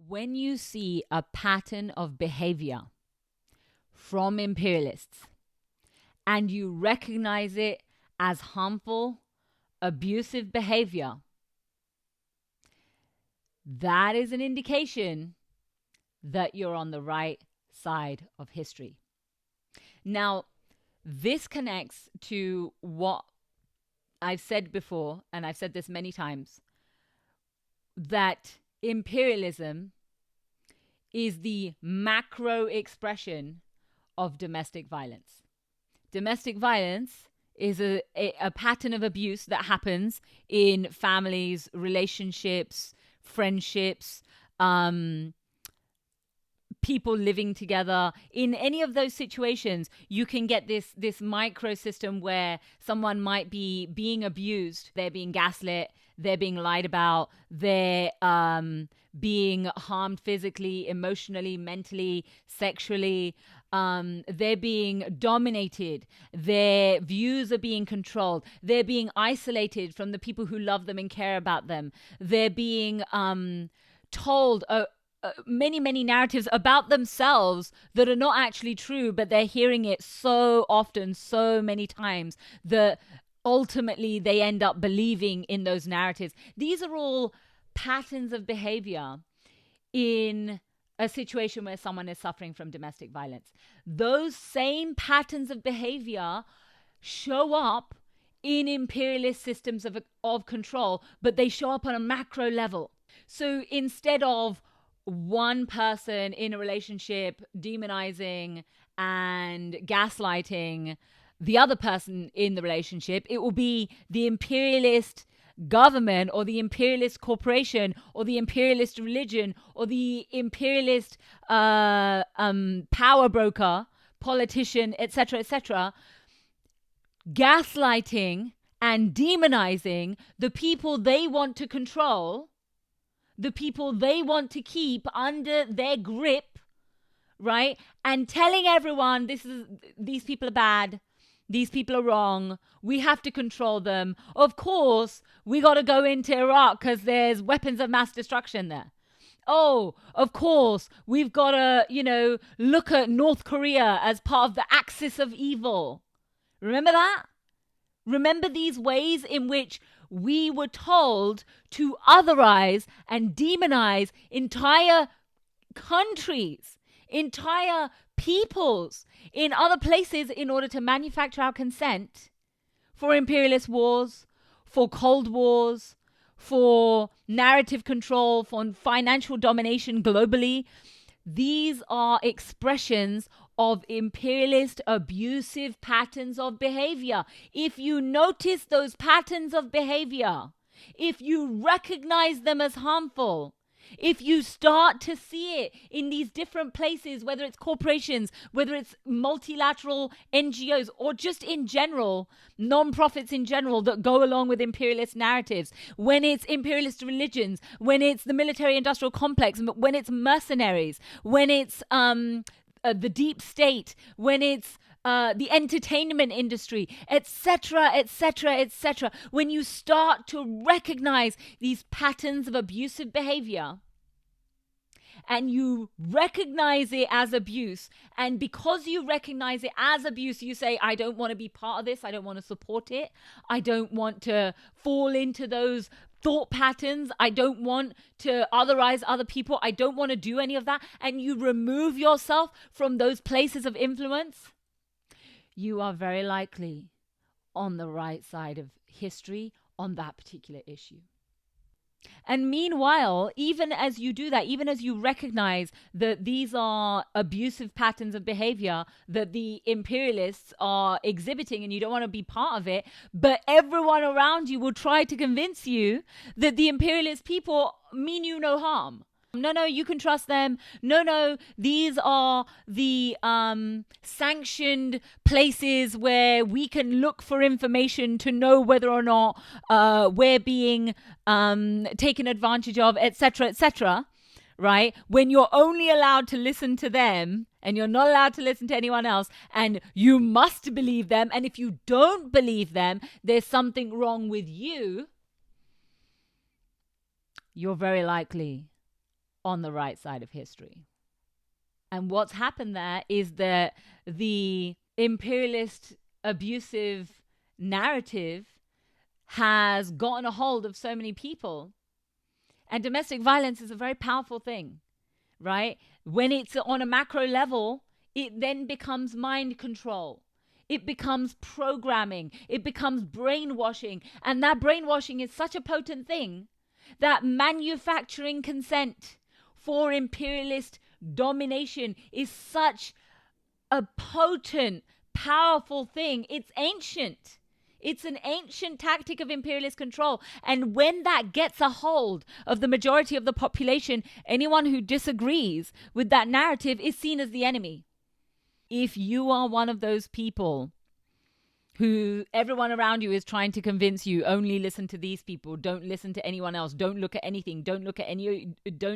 When you see a pattern of behavior from imperialists and you recognize it as harmful, abusive behavior, that is an indication that you're on the right side of history. Now, this connects to what I've said before, and I've said this many times, that imperialism is the macro expression of domestic violence. Domestic violence is a pattern of abuse that happens in families, relationships, friendships, people living together. In any of those situations, you can get this micro system where someone might be being abused, they're being gaslit, they're being lied about, they're being harmed physically, emotionally, mentally, sexually. They're being dominated. Their views are being controlled. They're being isolated from the people who love them and care about them. They're being told many narratives about themselves that are not actually true, but they're hearing it so often, so many times, that ultimately they end up believing in those narratives. These are all patterns of behavior in a situation where someone is suffering from domestic violence. Those same patterns of behavior show up in imperialist systems of control, but they show up on a macro level. So instead of one person in a relationship demonizing and gaslighting the other person in the relationship, it will be the imperialist government or the imperialist corporation or the imperialist religion or the imperialist power broker, politician, etc., gaslighting and demonizing the people they want to control, the people they want to keep under their grip, right? And telling everyone these people are bad, these people are wrong, we have to control them. Of course, we got to go into Iraq because there's weapons of mass destruction there. Oh, of course, we've got to, look at North Korea as part of the axis of evil. Remember that? Remember these ways in which we were told to otherize and demonize entire countries, entire peoples in other places in order to manufacture our consent for imperialist wars, for Cold Wars, for narrative control, for financial domination globally. These are expressions of imperialist abusive patterns of behavior. If you notice those patterns of behavior, if you recognize them as harmful, if you start to see it in these different places, whether it's corporations, whether it's multilateral NGOs, or just in general, non-profits in general that go along with imperialist narratives, when it's imperialist religions, when it's the military-industrial complex, when it's mercenaries, when it's the deep state, when it's the entertainment industry, etc., when you start to recognize these patterns of abusive behavior and you recognize it as abuse, and because you recognize it as abuse, you say, I don't want to be part of this, I don't want to support it, I don't want to fall into those thought patterns, I don't want to otherize other people, I don't want to do any of that, and you remove yourself from those places of influence, you are very likely on the right side of history on that particular issue. And meanwhile, even as you do that, even as you recognize that these are abusive patterns of behavior that the imperialists are exhibiting and you don't want to be part of it, but everyone around you will try to convince you that the imperialist people mean you no harm. No, you can trust them. No, these are the sanctioned places where we can look for information to know whether or not we're being taken advantage of, etc., right? When you're only allowed to listen to them and you're not allowed to listen to anyone else, and you must believe them, and if you don't believe them, there's something wrong with you, you're very likely on the right side of history. And what's happened there is that the imperialist abusive narrative has gotten a hold of so many people. And domestic violence is a very powerful thing, right? When it's on a macro level, it then becomes mind control. It becomes programming. It becomes brainwashing. And that brainwashing is such a potent thing that manufacturing consent for imperialist domination is such a potent, powerful thing. It's ancient. It's an ancient tactic of imperialist control. And when that gets a hold of the majority of the population, anyone who disagrees with that narrative is seen as the enemy. If you are one of those people who everyone around you is trying to convince you, only listen to these people, don't listen to anyone else, don't look at anything, don't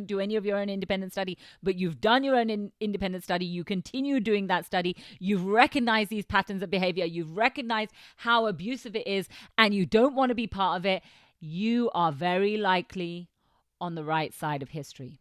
do any of your own independent study, but you've done your own independent study, you continue doing that study, you've recognized these patterns of behavior, you've recognized how abusive it is, and you don't want to be part of it, you are very likely on the right side of history.